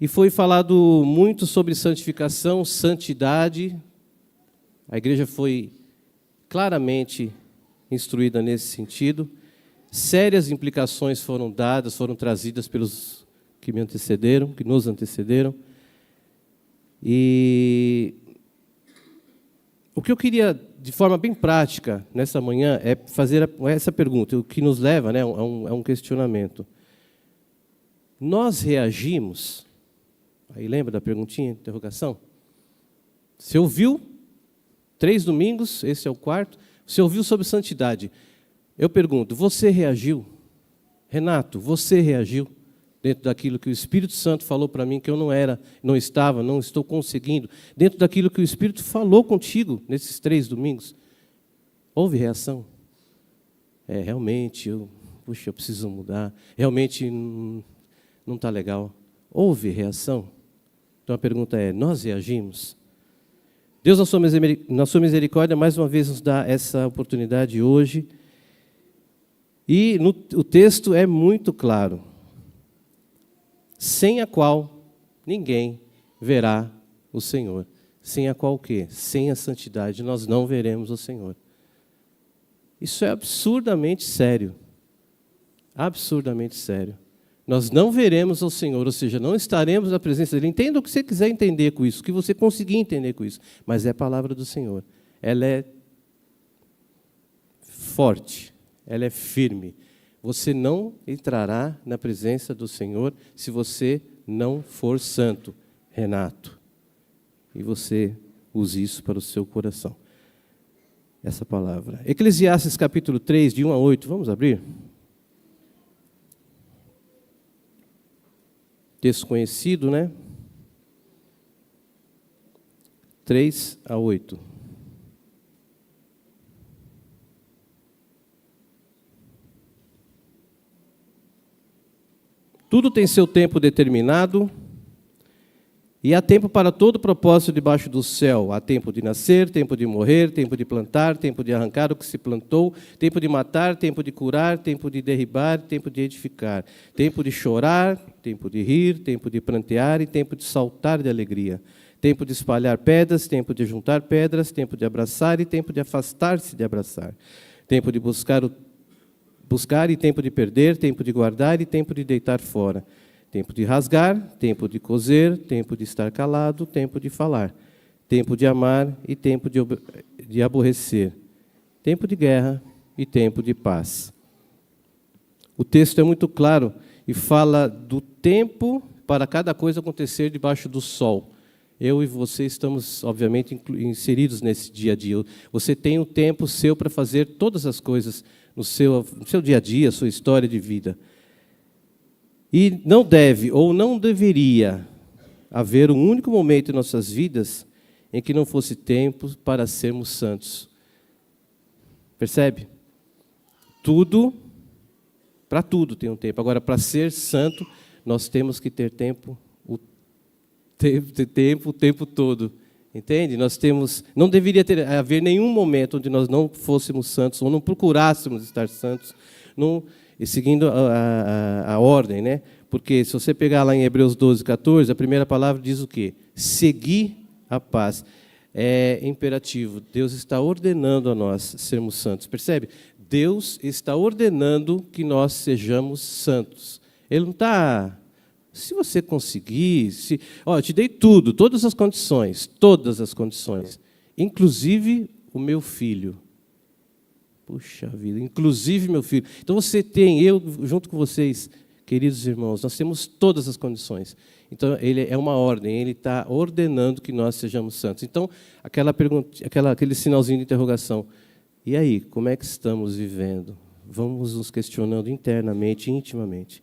E foi falado muito sobre santificação, santidade. A igreja foi claramente instruída nesse sentido. Sérias implicações foram dadas, foram trazidas pelos que me antecederam, que nos antecederam. E o que eu queria, de forma bem prática, nessa manhã, é fazer essa pergunta, o que nos leva, né, a um questionamento. Nós reagimos, aí lembra da perguntinha, interrogação? Você ouviu 3 domingos, esse é o 4º, você ouviu sobre santidade. Eu pergunto, você reagiu? Renato, você reagiu dentro daquilo que o Espírito Santo falou para mim que eu não estou conseguindo, dentro daquilo que o Espírito falou contigo nesses 3 domingos? Houve reação? Realmente, eu preciso mudar, realmente não está legal. Houve reação? Então a pergunta é, nós reagimos? Deus, na sua misericórdia, mais uma vez nos dá essa oportunidade hoje. E o texto é muito claro. Sem a qual ninguém verá o Senhor. Sem a qual o quê? Sem a santidade nós não veremos o Senhor. Isso é absurdamente sério. Absurdamente sério. Nós não veremos o Senhor, ou seja, não estaremos na presença dEle. Entenda o que você quiser entender com isso, o que você conseguir entender com isso. Mas é a palavra do Senhor. Ela é forte, ela é firme. Você não entrará na presença do Senhor se você não for santo, Renato. E você use isso para o seu coração. Essa palavra. Eclesiastes capítulo 3, de 1 a 8. Vamos abrir? Texto conhecido, né? 3 a 8. Tudo tem seu tempo determinado, e há tempo para todo propósito debaixo do céu. Há tempo de nascer, tempo de morrer, tempo de plantar, tempo de arrancar o que se plantou, tempo de matar, tempo de curar, tempo de derribar, tempo de edificar, tempo de chorar, tempo de rir, tempo de prantear e tempo de saltar de alegria, tempo de espalhar pedras, tempo de juntar pedras, tempo de abraçar e tempo de afastar-se de abraçar, tempo de buscar e tempo de perder, tempo de guardar e tempo de deitar fora, tempo de rasgar, tempo de coser, tempo de estar calado, tempo de falar, tempo de amar e tempo de aborrecer, tempo de guerra e tempo de paz. O texto é muito claro e fala do tempo para cada coisa acontecer debaixo do sol. Eu e você estamos, obviamente, inseridos nesse dia a dia. Você tem um tempo seu para fazer todas as coisas no seu dia a dia, sua história de vida. E não deve, ou não deveria, haver um único momento em nossas vidas em que não fosse tempo para sermos santos. Percebe? Para tudo tem um tempo. Agora, para ser santo, nós temos que ter tempo o tempo todo. Entende? Não deveria haver nenhum momento onde nós não fôssemos santos, ou não procurássemos estar santos, e seguindo a ordem, né? Porque se você pegar lá em Hebreus 12, 14, a primeira palavra diz o quê? Seguir a paz. É imperativo. Deus está ordenando a nós sermos santos. Percebe? Deus está ordenando que nós sejamos santos. Ele não está... Se você conseguir... eu te dei tudo, todas as condições, inclusive o meu filho. Puxa vida, inclusive meu filho. Então você tem, eu junto com vocês, queridos irmãos, nós temos todas as condições. Então ele é uma ordem, ele está ordenando que nós sejamos santos. Então aquele sinalzinho de interrogação. E aí, como é que estamos vivendo? Vamos nos questionando internamente, intimamente.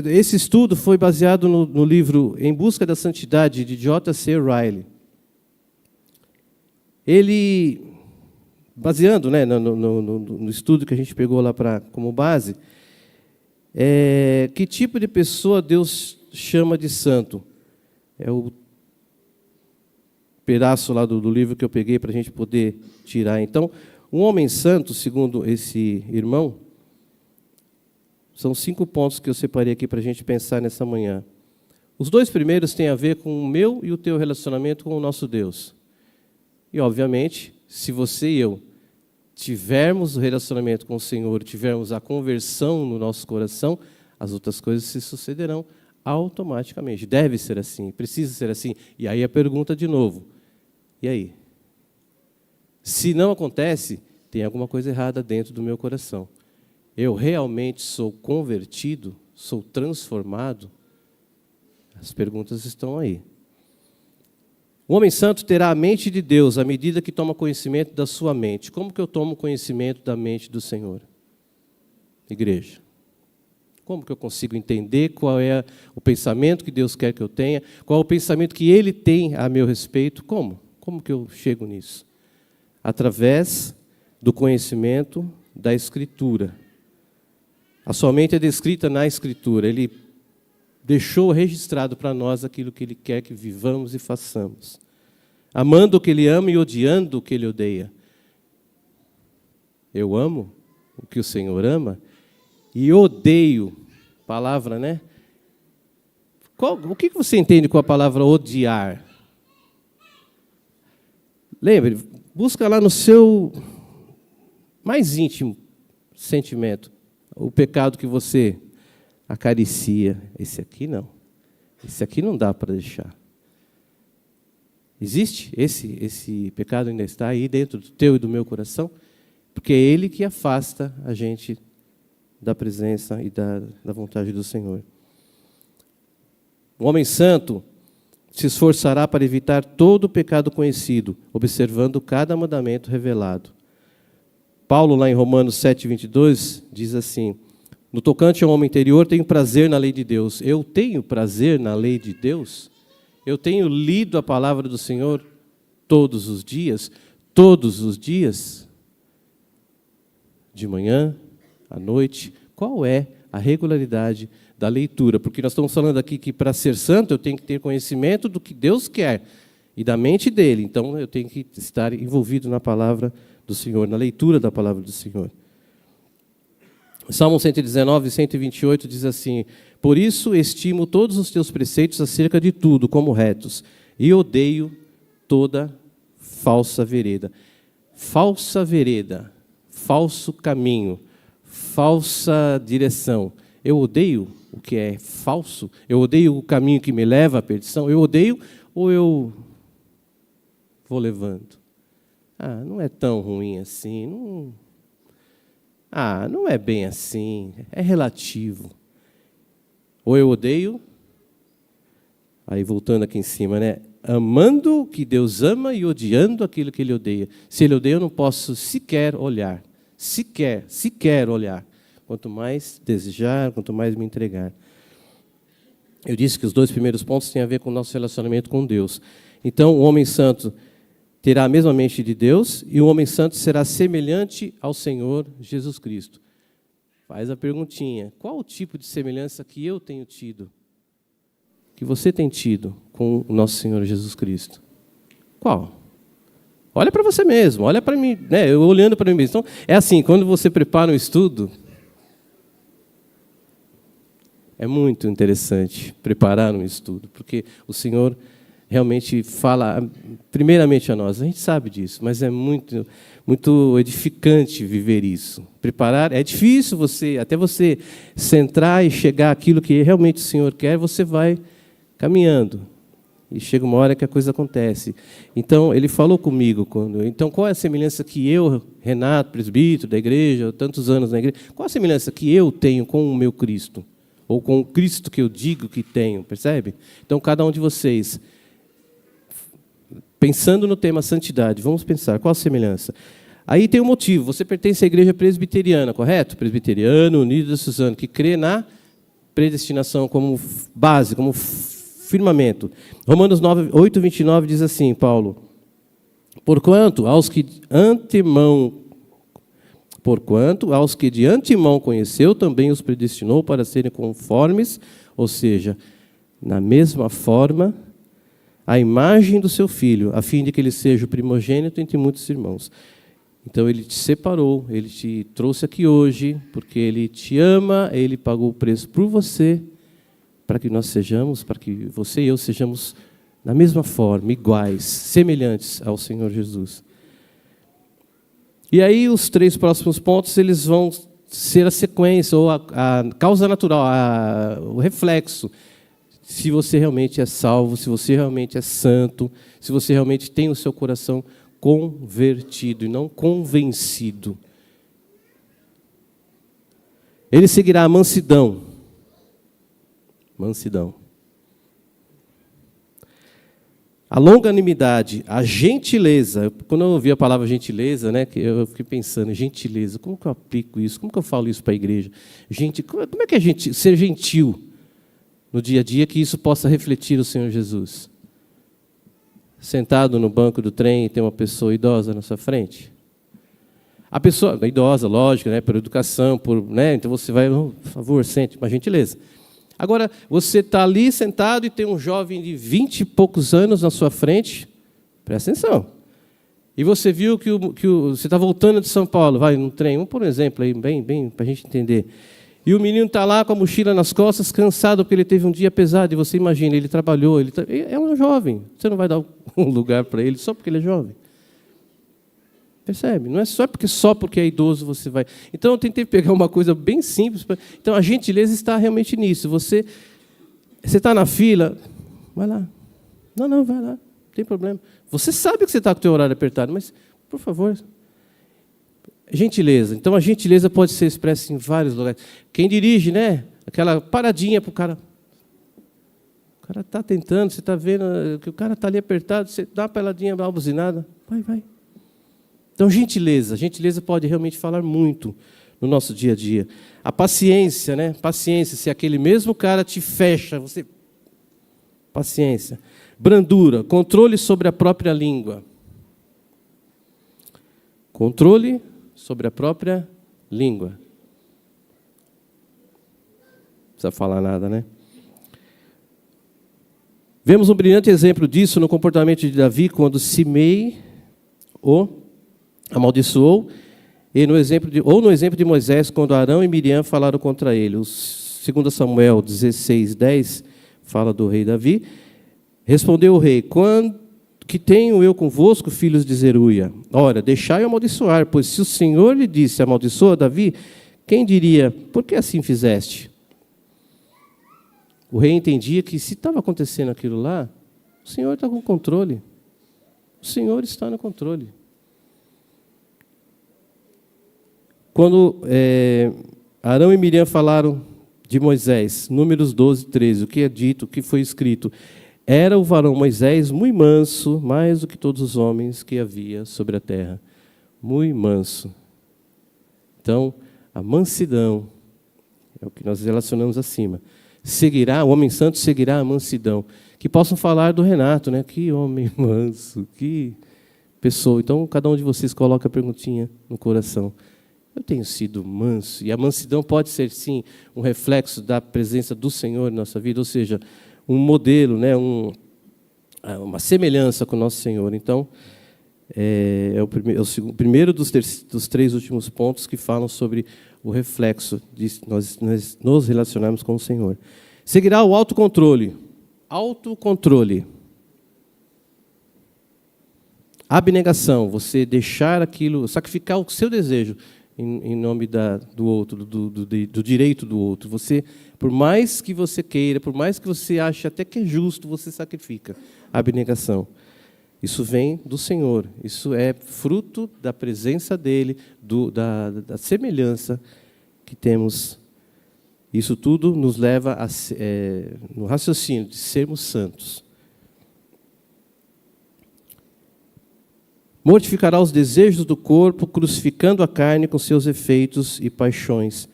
Esse estudo foi baseado no livro Em Busca da Santidade, de J.C. Ryle. Ele, baseando, né, no estudo que a gente pegou lá como base, que tipo de pessoa Deus chama de santo? É o pedaço lá do livro que eu peguei para a gente poder tirar. Então, um homem santo, segundo esse irmão, São 5 pontos que eu separei aqui para a gente pensar nessa manhã. Os 2 primeiros têm a ver com o meu e o teu relacionamento com o nosso Deus. E, obviamente, se você e eu tivermos o relacionamento com o Senhor, tivermos a conversão no nosso coração, as outras coisas se sucederão automaticamente. Deve ser assim, precisa ser assim. E aí a pergunta de novo, e aí? Se não acontece, tem alguma coisa errada dentro do meu coração. Eu realmente sou convertido? Sou transformado? As perguntas estão aí. O homem santo terá a mente de Deus à medida que toma conhecimento da sua mente. Como que eu tomo conhecimento da mente do Senhor? Igreja. Como que eu consigo entender qual é o pensamento que Deus quer que eu tenha? Qual é o pensamento que Ele tem a meu respeito? Como? Como que eu chego nisso? Através do conhecimento da Escritura. A sua mente é descrita na Escritura. Ele deixou registrado para nós aquilo que Ele quer que vivamos e façamos. Amando o que Ele ama e odiando o que Ele odeia. Eu amo o que o Senhor ama e odeio, palavra, né? O que você entende com a palavra odiar? Lembre, busca lá no seu mais íntimo sentimento o pecado que você acaricia. Esse aqui não. Esse aqui não dá para deixar. Existe? Esse pecado ainda está aí dentro do teu e do meu coração? Porque é ele que afasta a gente da presença e da vontade do Senhor. O homem santo se esforçará para evitar todo o pecado conhecido, observando cada mandamento revelado. Paulo, lá em Romanos 7:22, diz assim: no tocante ao homem interior, tenho prazer na lei de Deus. Eu tenho prazer na lei de Deus? Eu tenho lido a palavra do Senhor todos os dias? Todos os dias? De manhã, à noite? Qual é a regularidade da leitura? Porque nós estamos falando aqui que para ser santo eu tenho que ter conhecimento do que Deus quer e da mente dele. Então eu tenho que estar envolvido na palavra do Senhor, na leitura da palavra do Senhor. Salmo 119, 128 diz assim: por isso estimo todos os teus preceitos acerca de tudo como retos, e odeio toda falsa vereda. Falsa vereda, falso caminho, falsa direção. Eu odeio o que é falso? Eu odeio o caminho que me leva à perdição? Eu odeio ou eu vou levando? Não é tão ruim assim, não é bem assim, é relativo. Ou eu odeio, aí voltando aqui em cima, né? Amando o que Deus ama e odiando aquilo que Ele odeia. Se Ele odeia, eu não posso sequer olhar. Sequer olhar. Quanto mais desejar, quanto mais me entregar. Eu disse que os 2 primeiros pontos têm a ver com o nosso relacionamento com Deus. Então, o homem santo terá a mesma mente de Deus e o homem santo será semelhante ao Senhor Jesus Cristo. Faz a perguntinha: qual o tipo de semelhança que eu tenho tido, que você tem tido com o nosso Senhor Jesus Cristo? Qual? Olha para você mesmo, olha para mim, né? Eu olhando para mim mesmo. Então, é assim, quando você prepara um estudo, é muito interessante preparar um estudo, porque o Senhor realmente fala primeiramente a nós. A gente sabe disso, mas é muito, muito edificante viver isso. Preparar, é difícil até você centrar e chegar àquilo que realmente o Senhor quer, você vai caminhando. E chega uma hora que a coisa acontece. Então, ele falou comigo. Então, qual é a semelhança que eu, Renato, presbítero da igreja, tantos anos na igreja, qual a semelhança que eu tenho com o meu Cristo? Ou com o Cristo que eu digo que tenho, percebe? Então, cada um de vocês, pensando no tema santidade, vamos pensar, qual a semelhança? Aí tem um motivo, você pertence à igreja presbiteriana, correto? Presbiteriano, unido da Suzano, que crê na predestinação como base, como firmamento. Romanos 8:29 diz assim, Paulo: Porquanto aos que de antemão conheceu, também os predestinou para serem conformes, ou seja, na mesma forma, a imagem do seu Filho, a fim de que ele seja o primogênito entre muitos irmãos. Então, Ele te separou, Ele te trouxe aqui hoje, porque Ele te ama, Ele pagou o preço por você, para que nós sejamos, para que você e eu sejamos da mesma forma, iguais, semelhantes ao Senhor Jesus. E aí, os 3 próximos pontos, eles vão ser a sequência, ou a causa natural, o reflexo. Se você realmente é salvo, se você realmente é santo, se você realmente tem o seu coração convertido e não convencido. Ele seguirá a mansidão. Mansidão. A longanimidade, a gentileza. Quando eu ouvi a palavra gentileza, né, eu fiquei pensando, gentileza, como que eu aplico isso? Como que eu falo isso para a igreja? Como é que é ser gentil no dia a dia, que isso possa refletir o Senhor Jesus? Sentado no banco do trem e tem uma pessoa idosa na sua frente? A pessoa, idosa, lógico, né, por educação, né, então você vai, por favor, sente, uma gentileza. Agora, você está ali sentado e tem um jovem de 20 e poucos anos na sua frente, presta atenção. E você viu que você está voltando de São Paulo, vai no trem, vamos por um exemplo aí, bem para a gente entender. E o menino está lá com a mochila nas costas, cansado, porque ele teve um dia pesado, e você imagina, ele trabalhou, é um jovem, você não vai dar um lugar para ele só porque ele é jovem. Percebe? Não é só porque é idoso você vai. Então, eu tentei pegar uma coisa bem simples. Então, a gentileza está realmente nisso. Você está na fila, vai lá. Não, vai lá, não tem problema. Você sabe que você está com o teu horário apertado, mas, por favor, gentileza. Então, a gentileza pode ser expressa em vários lugares. Quem dirige, né? Aquela paradinha para o cara. O cara está tentando, você está vendo que o cara está ali apertado, você dá uma peladinha, dá uma buzinada. Vai. Então, gentileza. Gentileza pode realmente falar muito no nosso dia a dia. A paciência, né? Paciência, se aquele mesmo cara te fecha, você... Paciência. Brandura, controle sobre a própria língua. Controle sobre a própria língua. Não precisa falar nada, né? Vemos um brilhante exemplo disso no comportamento de Davi, quando Simei o amaldiçoou, e no exemplo de Moisés, quando Arão e Miriam falaram contra ele. 2 Samuel 16:10 fala do rei Davi. Respondeu o rei: que tenho eu convosco, filhos de Zeruia? Ora, deixai-o amaldiçoar, pois se o Senhor lhe disse, amaldiçoa Davi, quem diria, por que assim fizeste? O rei entendia que se estava acontecendo aquilo lá, o Senhor está com controle. O Senhor está no controle. Quando Arão e Miriam falaram de Moisés, Números 12:13, o que é dito, o que foi escrito? Era o varão Moisés muito manso, mais do que todos os homens que havia sobre a terra. Muito manso. Então, a mansidão é o que nós relacionamos acima. O homem santo seguirá a mansidão. Que possam falar do Renato, né? Que homem manso, que pessoa. Então, cada um de vocês coloca a perguntinha no coração. Eu tenho sido manso, e a mansidão pode ser, sim, um reflexo da presença do Senhor em nossa vida, ou seja, um modelo, né, uma semelhança com o nosso Senhor. Então, é o primeiro dos 3 últimos pontos que falam sobre o reflexo de nós nos relacionarmos com o Senhor. Seguirá o autocontrole. Autocontrole. Abnegação, você deixar aquilo, sacrificar o seu desejo em nome do outro, do direito do outro. Você, por mais que você queira, por mais que você ache até que é justo, você sacrifica. Abnegação. Isso vem do Senhor. Isso é fruto da presença dEle, da semelhança que temos. Isso tudo nos leva no raciocínio de sermos santos. Mortificará os desejos do corpo, crucificando a carne com seus efeitos e paixões.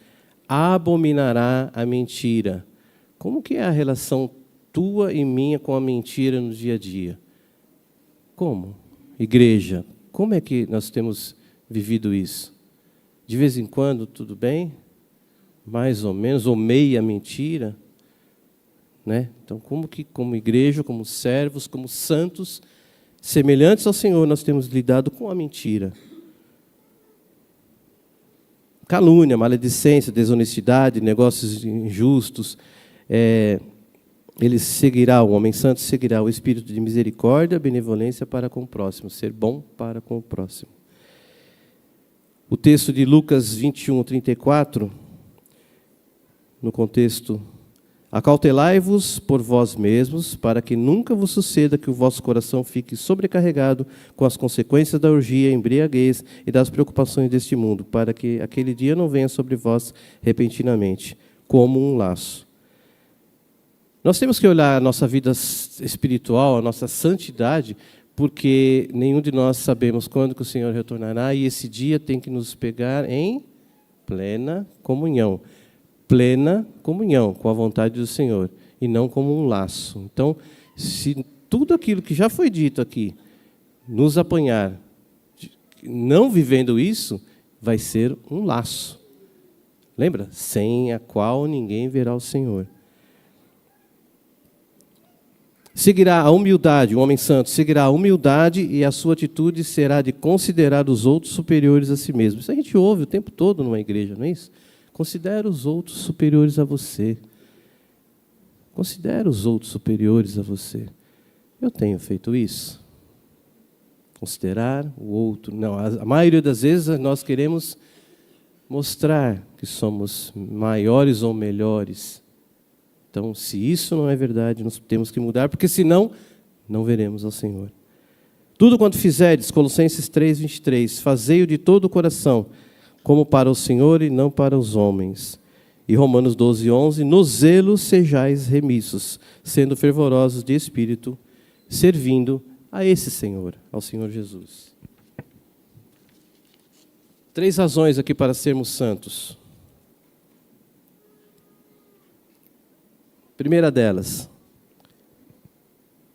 Abominará a mentira. Como que é a relação tua e minha com a mentira no dia a dia? Como? Igreja, como é que nós temos vivido isso? De vez em quando, tudo bem? Mais ou menos, ou meia mentira? Né? Então, como igreja, como servos, como santos, semelhantes ao Senhor, nós temos lidado com a mentira. calúnia, maledicência, desonestidade, negócios injustos. Ele seguirá, o homem santo seguirá o espírito de misericórdia, benevolência para com o próximo, ser bom para com o próximo. O texto de Lucas 21, 34, no contexto: acautelai-vos por vós mesmos, para que nunca vos suceda que o vosso coração fique sobrecarregado com as consequências da orgia, embriaguez e das preocupações deste mundo, para que aquele dia não venha sobre vós repentinamente, como um laço. Nós temos que olhar a nossa vida espiritual, a nossa santidade, porque nenhum de nós sabemos quando que o Senhor retornará, e esse dia tem que nos pegar em plena comunhão. Plena comunhão com a vontade do Senhor, e não como um laço. Então, se tudo aquilo que já foi dito aqui nos apanhar, não vivendo isso, vai ser um laço. Lembra? Sem a qual ninguém verá o Senhor. Seguirá a humildade, o homem santo seguirá a humildade, e a sua atitude será de considerar os outros superiores a si mesmo. Isso a gente ouve o tempo todo numa igreja, não é isso? Considera os outros superiores a você. Considera os outros superiores a você. Eu tenho feito isso. Considerar o outro. Não, a maioria das vezes nós queremos mostrar que somos maiores ou melhores. Então, se isso não é verdade, nós temos que mudar, porque senão não veremos ao Senhor. Tudo quanto fizerdes, Colossenses 3, 23, fazei-o de todo o coração, como para o Senhor e não para os homens. E Romanos 12, 11, no zelo sejais remissos, sendo fervorosos de espírito, servindo a esse Senhor, ao Senhor Jesus. 3 razões aqui para sermos santos. Primeira delas,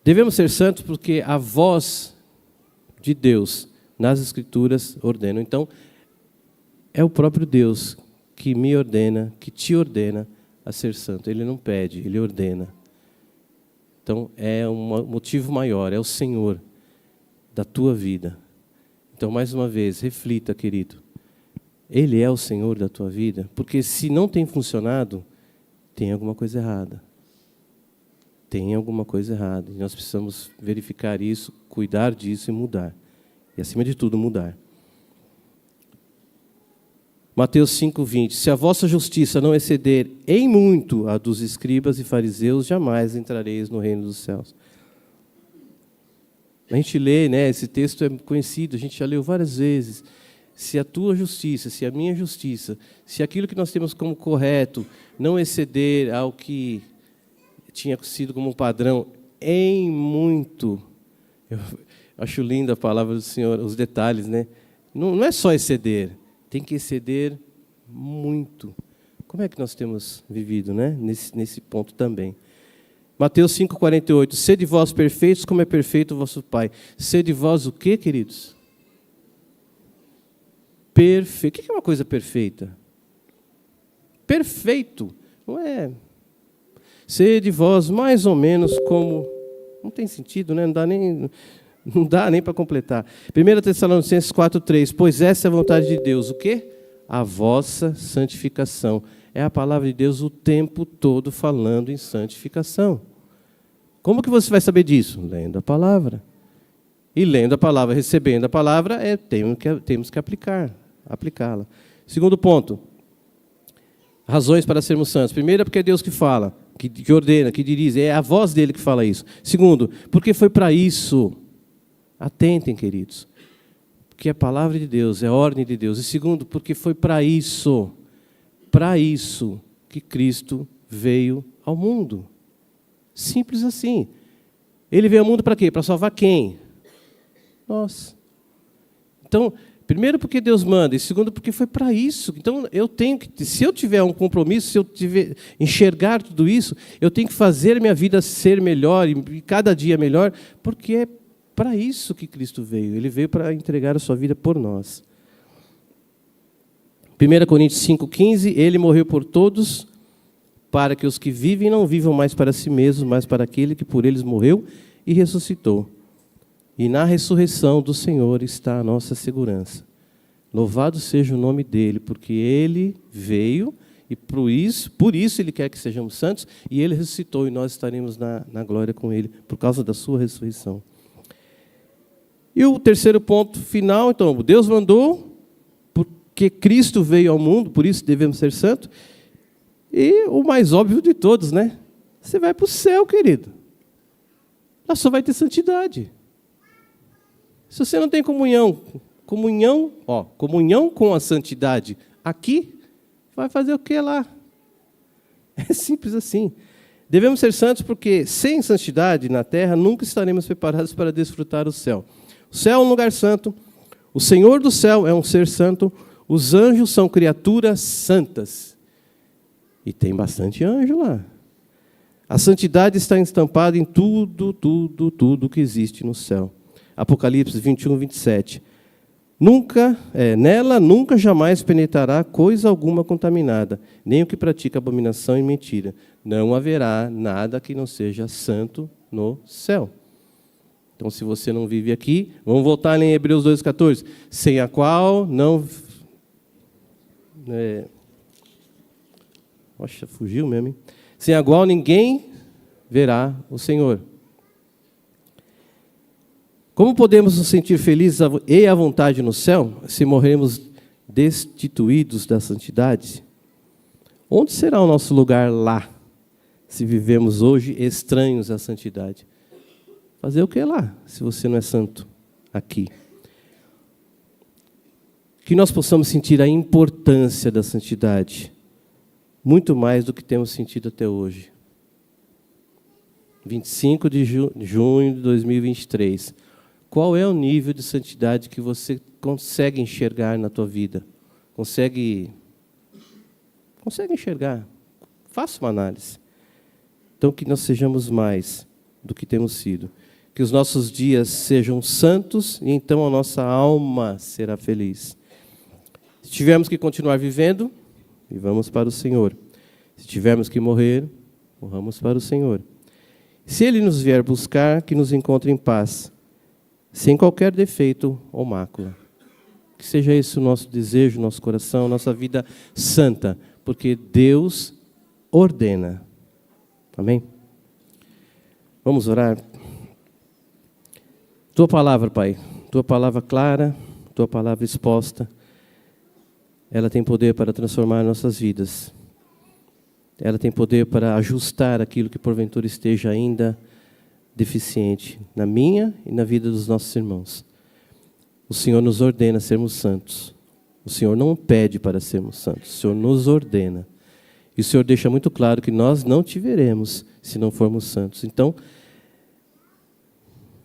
devemos ser santos porque a voz de Deus nas Escrituras ordena. Então, é o próprio Deus que me ordena, que te ordena a ser santo. Ele não pede, Ele ordena. Então, é um motivo maior, é o Senhor da tua vida. Então, mais uma vez, reflita, querido. Ele é o Senhor da tua vida, porque se não tem funcionado, tem alguma coisa errada. Tem alguma coisa errada. E nós precisamos verificar isso, cuidar disso e mudar. E, acima de tudo, mudar. Mateus 5:20. Se a vossa justiça não exceder em muito a dos escribas e fariseus, jamais entrareis no reino dos céus. A gente lê, né, esse texto é conhecido, a gente já leu várias vezes. Se a tua justiça, se a minha justiça, se aquilo que nós temos como correto não exceder ao que tinha sido como um padrão em muito. Eu acho linda a palavra do Senhor, os detalhes, né? Não é só exceder, tem que exceder muito. Como é que nós temos vivido, né? Nesse ponto também. Mateus 5:48. Sede vós perfeitos, como é perfeito o vosso Pai. Sede vós o quê, queridos? Perfeito. O que é uma coisa perfeita? Perfeito. Não é... Sede vós mais ou menos como... Não tem sentido, né? Não dá nem para completar. 1 Tessalonicenses 4:3. Pois essa é a vontade de Deus. O quê? A vossa santificação. É a palavra de Deus o tempo todo falando em santificação. Como que você vai saber disso? Lendo a palavra. E lendo a palavra, recebendo a palavra, temos que aplicá-la. Segundo ponto. Razões para sermos santos. Primeiro, porque é Deus que fala, que ordena, que dirige. É a voz dele que fala isso. Segundo, porque foi para isso. Atentem, queridos. Porque a palavra de Deus é a ordem de Deus. E segundo, porque foi para isso que Cristo veio ao mundo. Simples assim. Ele veio ao mundo para quê? Para salvar quem? Nós. Então, primeiro porque Deus manda, e segundo porque foi para isso. Então, se eu tiver um compromisso, se eu enxergar tudo isso, eu tenho que fazer minha vida ser melhor, e cada dia melhor, porque é para isso que Cristo veio. Ele veio para entregar a sua vida por nós. 1 Coríntios 5:15, Ele morreu por todos, para que os que vivem não vivam mais para si mesmos, mas para aquele que por eles morreu e ressuscitou. E na ressurreição do Senhor está a nossa segurança. Louvado seja o nome dele, porque ele veio e por isso ele quer que sejamos santos, e ele ressuscitou e nós estaremos na glória com ele, por causa da sua ressurreição. E o terceiro ponto final, então, Deus mandou, porque Cristo veio ao mundo, por isso devemos ser santos. E o mais óbvio de todos, né? Você vai para o céu, querido. Lá só vai ter santidade. Se você não tem comunhão com a santidade aqui, vai fazer o que lá? É simples assim. Devemos ser santos porque sem santidade na terra nunca estaremos preparados para desfrutar o céu. O céu é um lugar santo, o Senhor do céu é um ser santo, os anjos são criaturas santas. E tem bastante anjo lá. A santidade está estampada em tudo que existe no céu. Apocalipse 21, 27. Nela nunca jamais penetrará coisa alguma contaminada, nem o que pratica abominação e mentira. Não haverá nada que não seja santo no céu. Então, se você não vive aqui, vamos voltar em Hebreus 2,14. Sem a qual não... Poxa, fugiu mesmo, hein? Sem a qual ninguém verá o Senhor. Como podemos nos sentir felizes e à vontade no céu, se morrermos destituídos da santidade? Onde será o nosso lugar lá, se vivemos hoje estranhos à santidade? Fazer o que lá, se você não é santo aqui? Que nós possamos sentir a importância da santidade, muito mais do que temos sentido até hoje. 25 de junho de 2023. Qual é o nível de santidade que você consegue enxergar na tua vida? Consegue enxergar? Faça uma análise. Então, que nós sejamos mais do que temos sido. Que os nossos dias sejam santos e então a nossa alma será feliz. Se tivermos que continuar vivendo, vivamos para o Senhor. Se tivermos que morrer, morramos para o Senhor. Se Ele nos vier buscar, que nos encontre em paz, sem qualquer defeito ou mácula. Que seja esse o nosso desejo, nosso coração, nossa vida santa, porque Deus ordena. Amém? Vamos orar? Tua palavra, Pai, Tua palavra clara, Tua palavra exposta, ela tem poder para transformar nossas vidas. Ela tem poder para ajustar aquilo que porventura esteja ainda deficiente na minha e na vida dos nossos irmãos. O Senhor nos ordena sermos santos. O Senhor não pede para sermos santos. O Senhor nos ordena. E o Senhor deixa muito claro que nós não te veremos se não formos santos. Então,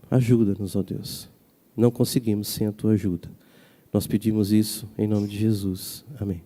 ajuda-nos, ó Deus. Não conseguimos sem a tua ajuda. Nós pedimos isso em nome de Jesus. Amém.